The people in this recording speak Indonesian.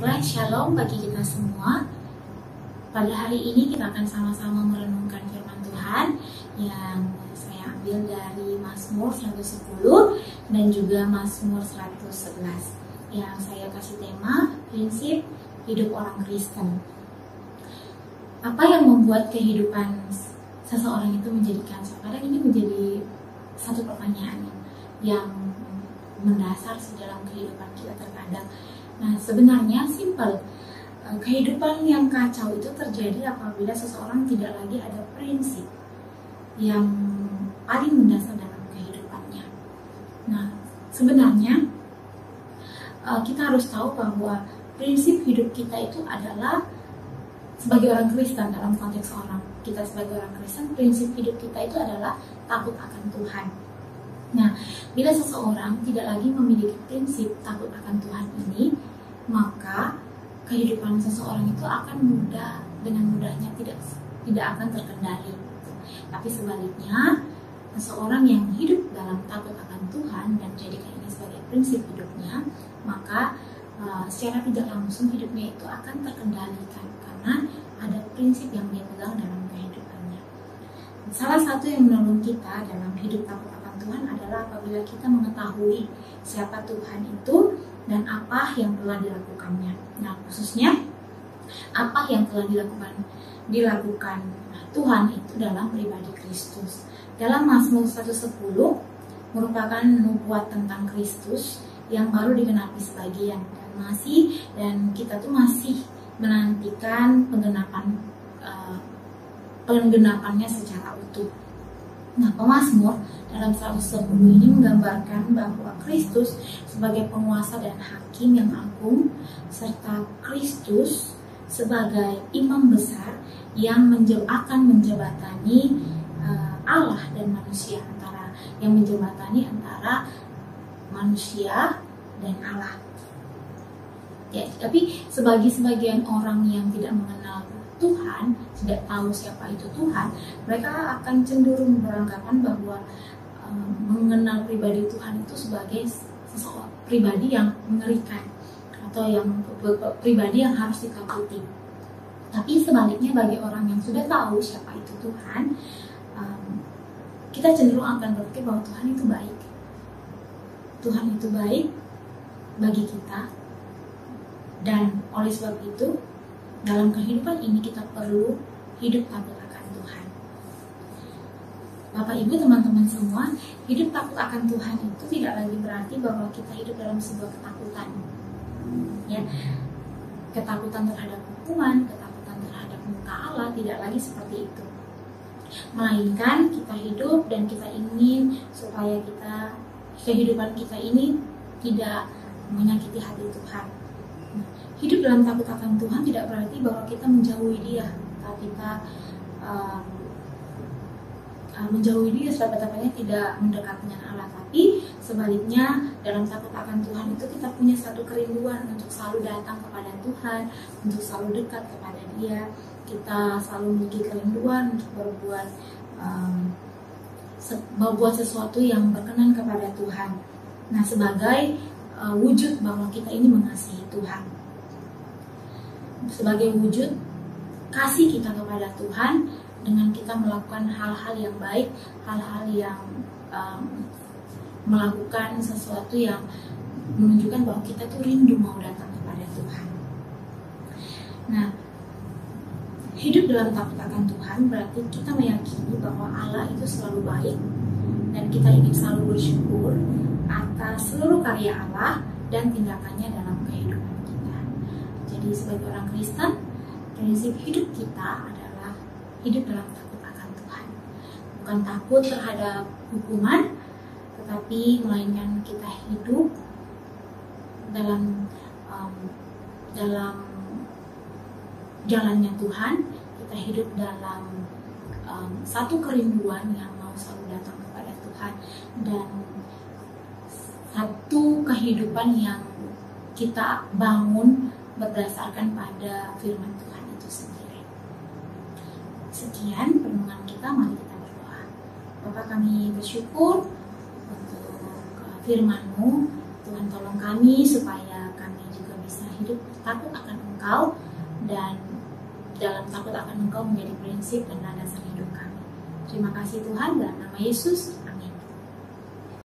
Baiklah, shalom bagi kita semua. Pada hari ini kita akan sama-sama merenungkan firman Tuhan yang saya ambil dari Mazmur 110 dan juga Mazmur 111 yang saya kasih tema prinsip hidup orang Kristen. Apa yang membuat kehidupan seseorang itu menjadi kansa? Kadang ini menjadi satu pertanyaan yang mendasar dalam kehidupan kita terkadang. Nah, sebenarnya simpel. Kehidupan yang kacau itu terjadi apabila seseorang tidak lagi ada prinsip yang paling mendasar dalam kehidupannya. Nah, sebenarnya kita harus tahu bahwa prinsip hidup kita itu adalah sebagai orang Kristen. Dalam konteks kita sebagai orang Kristen, prinsip hidup kita itu adalah takut akan Tuhan. Nah, bila seseorang tidak lagi memiliki prinsip takut akan Tuhan ini, maka kehidupan seseorang itu akan dengan mudahnya tidak akan terkendali. Tapi sebaliknya, seseorang yang hidup dalam takut akan Tuhan dan jadikan ini sebagai prinsip hidupnya, maka secara tidak langsung hidupnya itu akan terkendalikan karena ada prinsip yang dia pegang dalam kehidupannya. Salah satu yang menolong kita dalam hidup takut akan Tuhan adalah apabila kita mengetahui siapa Tuhan itu dan apa yang telah dilakukannya. Nah, khususnya apa yang telah dilakukan Tuhan itu dalam pribadi Kristus. Dalam Mazmur 110 merupakan nubuat tentang Kristus yang baru digenapi sebagian dan kita tuh masih menantikan penggenapannya secara utuh. Nah, pemazmur dalam 110 ini menggambarkan bahwa Kristus sebagai penguasa dan hakim yang agung, serta Kristus sebagai imam besar yang akan menjebatani Allah dan manusia, antara manusia dan Allah. Ya, tapi sebagian orang yang tidak mengenal Tuhan, tidak tahu siapa itu Tuhan, mereka akan cenderung beranggapan bahwa mengenal pribadi Tuhan itu sebagai seseorang pribadi yang mengerikan atau yang pribadi yang harus ditakuti. Tapi sebaliknya, bagi orang yang sudah tahu siapa itu Tuhan, kita cenderung akan berpikir bahwa Tuhan itu baik. Tuhan itu baik bagi kita, dan oleh sebab itu dalam kehidupan ini kita perlu hidup takut akan Tuhan. Bapak, Ibu, teman-teman semua, hidup takut akan Tuhan itu tidak lagi berarti bahwa kita hidup dalam sebuah ketakutan. Ya, ketakutan terhadap hukuman, ketakutan terhadap muka Allah, tidak lagi seperti itu. Melainkan kita hidup dan kita ingin supaya kehidupan kita ini tidak menyakiti hati Tuhan. Hidup dalam takut akan Tuhan tidak berarti bahwa kita menjauhi Dia, atau kita menjauhi Dia sedapat-dapatnya, tidak mendekat dengan Allah. Tapi sebaliknya, dalam takut akan Tuhan itu kita punya satu kerinduan untuk selalu datang kepada Tuhan, untuk selalu dekat kepada Dia. Kita selalu memiliki kerinduan untuk berbuat sesuatu yang berkenan kepada Tuhan. Nah, sebagai wujud bahwa kita ini mengasihi Tuhan, sebagai wujud kasih kita kepada Tuhan dengan kita melakukan hal-hal yang baik, hal-hal yang melakukan sesuatu yang menunjukkan bahwa kita tuh rindu mau datang kepada Tuhan. Nah, hidup dalam takut akan Tuhan berarti kita meyakini bahwa Allah itu selalu baik dan kita ingin selalu bersyukur atas seluruh karya Allah dan tindakannya dalam kehidupan kita. Jadi sebagai orang Kristen, prinsip hidup kita adalah hidup dalam takut akan Tuhan. Bukan takut terhadap hukuman, tetapi melainkan kita hidup dalam jalannya Tuhan. Kita hidup dalam satu kerinduan yang mau selalu datang kepada Tuhan, dan satu kehidupan yang kita bangun berdasarkan pada firman Tuhan itu sendiri. Sekian renungan kita, mari kita berdoa. Bapa, kami bersyukur untuk firman-Mu. Tuhan, tolong kami supaya kami juga bisa hidup takut Engkau, dan dalam takut akan Engkau menjadi prinsip dan landasan hidup kami. Terima kasih Tuhan, dalam nama Yesus, amin.